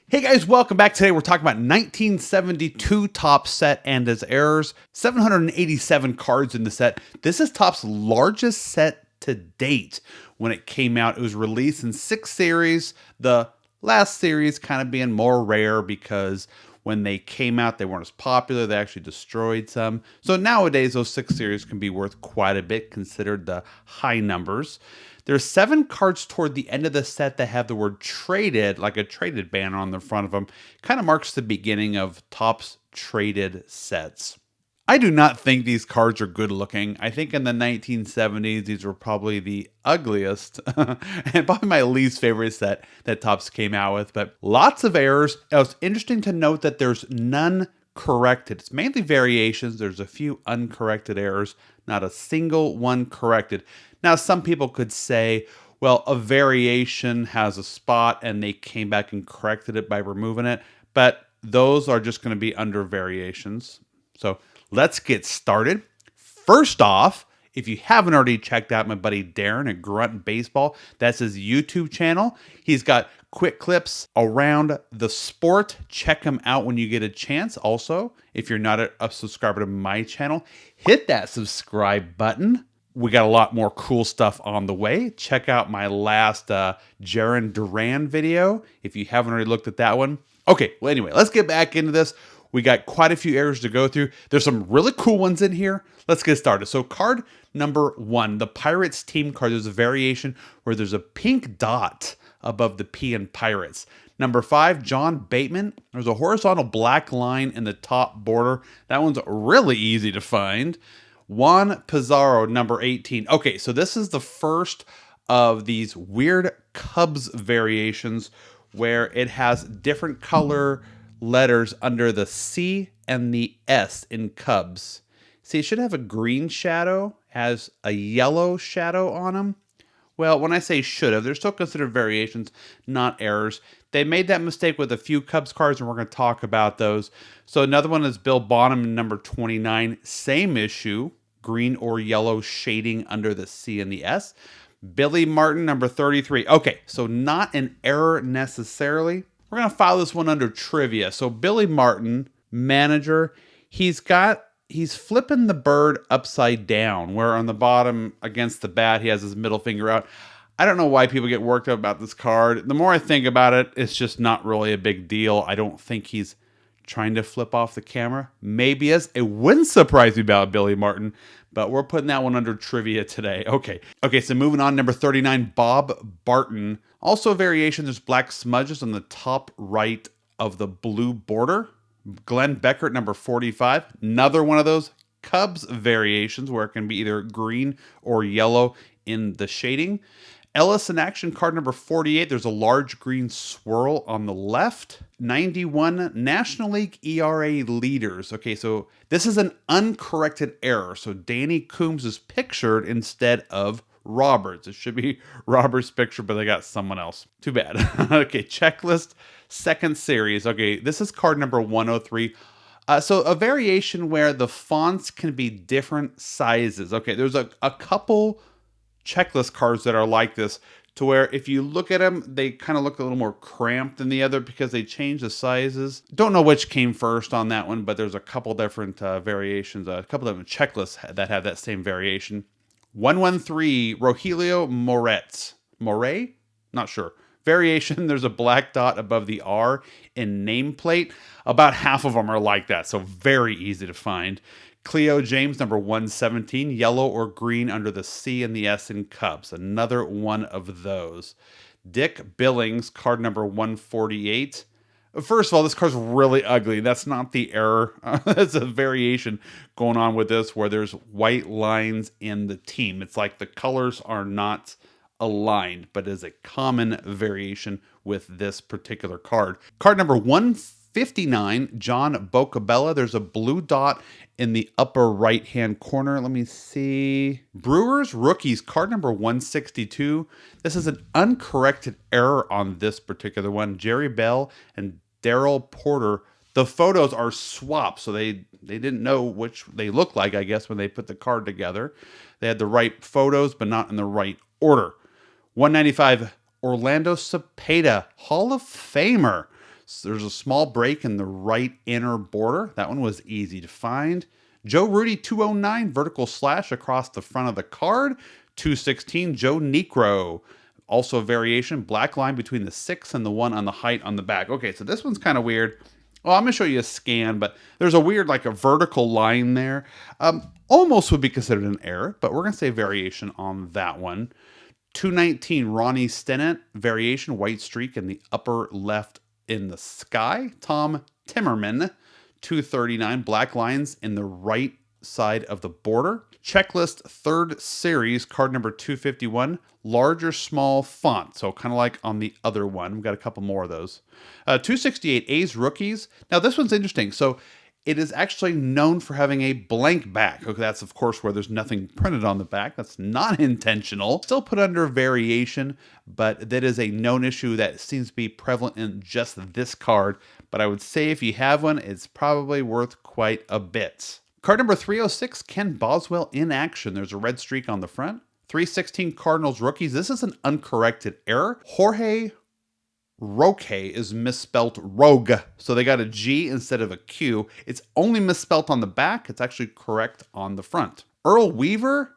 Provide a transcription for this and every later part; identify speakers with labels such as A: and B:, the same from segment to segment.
A: Hey guys, welcome back. Today we're talking about 1972 Topps set and its errors. 787 cards in the set. This is Topps' largest set to date. When it came out, it was released in 6 series. The last series kind of being more rare because when they came out, they weren't as popular. They actually destroyed some. So nowadays, those 6 series can be worth quite a bit considered the high numbers. There's 7 cards toward the end of the set that have the word traded, like a traded banner on the front of them. Kind of marks the beginning of Topps traded sets. I do not think these cards are good looking. I think in the 1970s, these were probably the ugliest and probably my least favorite set that Topps came out with, but lots of errors. It's interesting to note that there's none corrected. It's mainly variations. There's a few uncorrected errors, not a single one corrected. Now, some people could say, well, a variation has a spot and they came back and corrected it by removing it, but those are just going to be under variations. So let's get started. First off, if you haven't already checked out my buddy Darren at Grunt Baseball, that's his YouTube channel. He's got quick clips around the sport. Check him out when you get a chance. Also, if you're not a subscriber to my channel, hit that subscribe button. We got a lot more cool stuff on the way. Check out my last Jaron Duran video if you haven't already looked at that one. Okay, well, anyway, let's get back into this. We got quite a few errors to go through. There's some really cool ones in here. Let's get started. So card number 1, the Pirates team card. There's a variation where there's a pink dot above the P in Pirates. Number 5, John Bateman. There's a horizontal black line in the top border. That one's really easy to find. Juan Pizarro, number 18. Okay, so this is the first of these weird Cubs variations where it has different color letters under the C and the S in Cubs. See, it should have a green shadow, has a yellow shadow on them. Well, when I say should have, they're still considered variations, not errors. They made that mistake with a few Cubs cards, and we're going to talk about those. So another one is Bill Bonham, number 29. Same issue, green or yellow shading under the C and the S. Billy Martin, number 33. Okay, so not an error necessarily. We're going to file this one under trivia. So Billy Martin, manager, he's flipping the bird upside down, where on the bottom against the bat, he has his middle finger out. I don't know why people get worked up about this card. The more I think about it, it's just not really a big deal. I don't think he's trying to flip off the camera. Maybe is. It wouldn't surprise me about Billy Martin, but we're putting that one under trivia today. Okay, so moving on, number 39, Bob Barton. Also a variation, there's black smudges on the top right of the blue border. Glenn Beckert, number 45. Another one of those Cubs variations where it can be either green or yellow in the shading. Ellis in action, card number 48. There's a large green swirl on the left. 91, National League ERA leaders. Okay, so this is an uncorrected error. So Danny Coombs is pictured instead of Roberts. It should be Roberts' picture, but they got someone else. Too bad. Okay, checklist, second series. Okay, this is card number 103. So a variation where the fonts can be different sizes. Okay, there's a couple checklist cards that are like this, to where if you look at them, they kind of look a little more cramped than the other because they change the sizes. Don't know which came first on that one, but there's a couple different variations, a couple different checklists that have that same variation. 113, Rogelio Moretz. Moret? Not sure. Variation, there's a black dot above the R in nameplate. About half of them are like that, so very easy to find. Cleo James, number 117, yellow or green under the C and the S in Cubs. Another one of those. Dick Billings, card number 148. First of all, this card's really ugly. That's not the error. There's a variation going on with this where there's white lines in the team. It's like the colors are not aligned, but is a common variation with this particular card. Card number 159, John Bocabella. There's a blue dot in the upper right-hand corner. Let me see. Brewers rookies, card number 162. This is an uncorrected error on this particular one. Jerry Bell and Daryl Porter. The photos are swapped, so they didn't know which they look like, I guess, when they put the card together. They had the right photos, but not in the right order. 195, Orlando Cepeda, Hall of Famer. So there's a small break in the right inner border. That one was easy to find. Joe Rudy 209 vertical slash across the front of the card. 216 Joe Necro. Also a variation, black line between the 6 and the 1 on the height on the back. Okay, so this one's kind of weird. Well, I'm going to show you a scan, but there's a weird, like a vertical line there. Almost would be considered an error, but we're going to say variation on that one. 219 Ronnie Stennett, variation, white streak in the upper left in the sky. Tom Timmerman, 239 black lines in the right side of the border. Checklist third series, card number 251, larger small font. So kind of like on the other one. We've got a couple more of those. 268 A's rookies. Now this one's interesting. So it is actually known for having a blank back. Okay, that's of course where there's nothing printed on the back. That's not intentional. Still put under variation, but that is a known issue that seems to be prevalent in just this card. But I would say if you have one, it's probably worth quite a bit. Card number 306, Ken Boswell in action. There's a red streak on the front. 316 Cardinals rookies. This is an uncorrected error. Jorge Roque is misspelt Rogue. So they got a G instead of a Q. It's only misspelt on the back. It's actually correct on the front. Earl Weaver,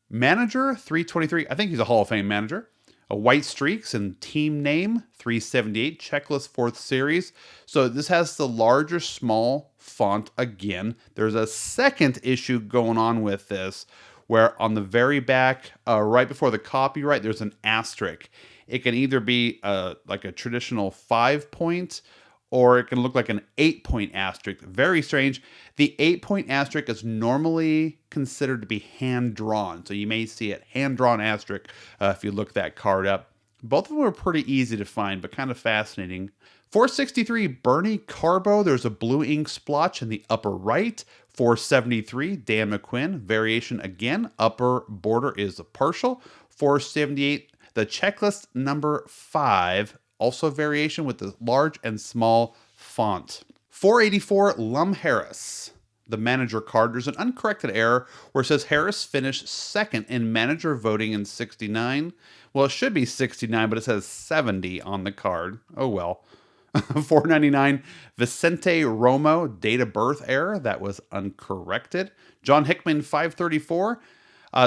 A: manager, 323. I think he's a Hall of Fame manager. A white streaks and team name, 378. Checklist fourth series. So this has the larger small font again. There's a second issue going on with this where on the very back, right before the copyright, there's an asterisk. It can either be like a traditional 5-point or it can look like an 8-point asterisk. Very strange. The 8-point asterisk is normally considered to be hand-drawn. So you may see it hand-drawn asterisk if you look that card up. Both of them are pretty easy to find, but kind of fascinating. 463 Bernie Carbo. There's a blue ink splotch in the upper right. 473 Dan McQuinn. Variation again. Upper border is a partial. 478 the checklist number 5, also variation with the large and small font. 484 Lum Harris, the manager card. There's an uncorrected error where it says Harris finished second in manager voting in 69. Well, it should be 69, but it says 70 on the card. Oh well. 499 Vicente Romo, date of birth error. That was uncorrected. John Hickman 534.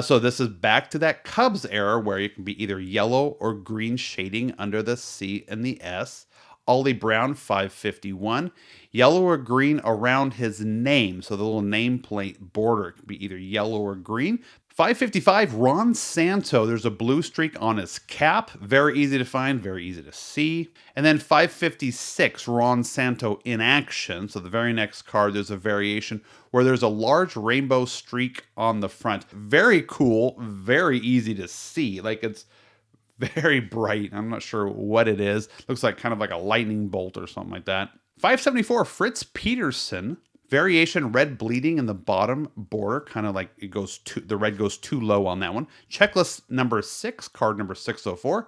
A: So this is back to that Cubs error where you can be either yellow or green shading under the C and the S. Ollie Brown, 551. Yellow or green around his name. So the little nameplate border can be either yellow or green. 555, Ron Santo. There's a blue streak on his cap. Very easy to find, very easy to see. And then 556, Ron Santo in action. So the very next card, there's a variation where there's a large rainbow streak on the front. Very cool, very easy to see. Like it's very bright. I'm not sure what it is. Looks like kind of like a lightning bolt or something like that. 574, Fritz Peterson. Variation, red bleeding in the bottom border, kind of like it goes the red goes too low on that one. Checklist number 6, card number 604.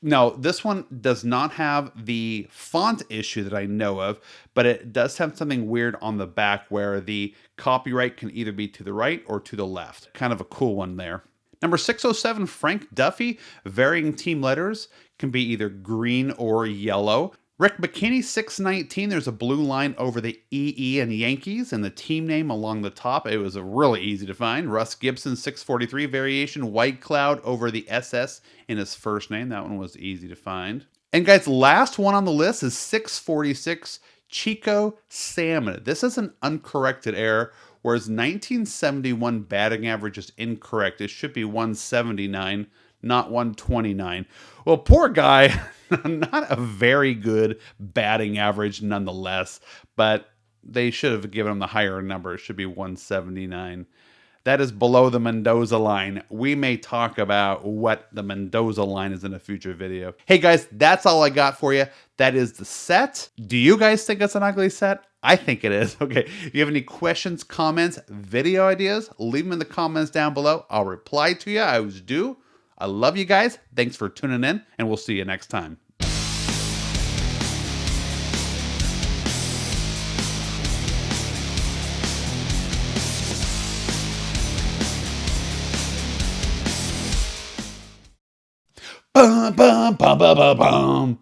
A: Now, this one does not have the font issue that I know of, but it does have something weird on the back where the copyright can either be to the right or to the left. Kind of a cool one there. Number 607, Frank Duffy. Varying team letters can be either green or yellow. Rick McKinney, 619. There's a blue line over the EE and Yankees and the team name along the top. It was really easy to find. Russ Gibson, 643. Variation, white cloud over the SS in his first name. That one was easy to find. And guys, last one on the list is 646, Chico Salmon. This is an uncorrected error, whereas 1971 batting average is incorrect. It should be 179. Not 129. Well, poor guy, not a very good batting average nonetheless, but they should have given him the higher number. It should be 179. That is below the Mendoza line. We may talk about what the Mendoza line is in a future video. Hey guys, that's all I got for you. That is the set. Do you guys think it's an ugly set? I think it is. Okay, if you have any questions, comments, video ideas, leave them in the comments down below. I'll reply to you. I always do. I love you guys. Thanks for tuning in, and we'll see you next time. Bum, bum, bum, bum, bum, bum.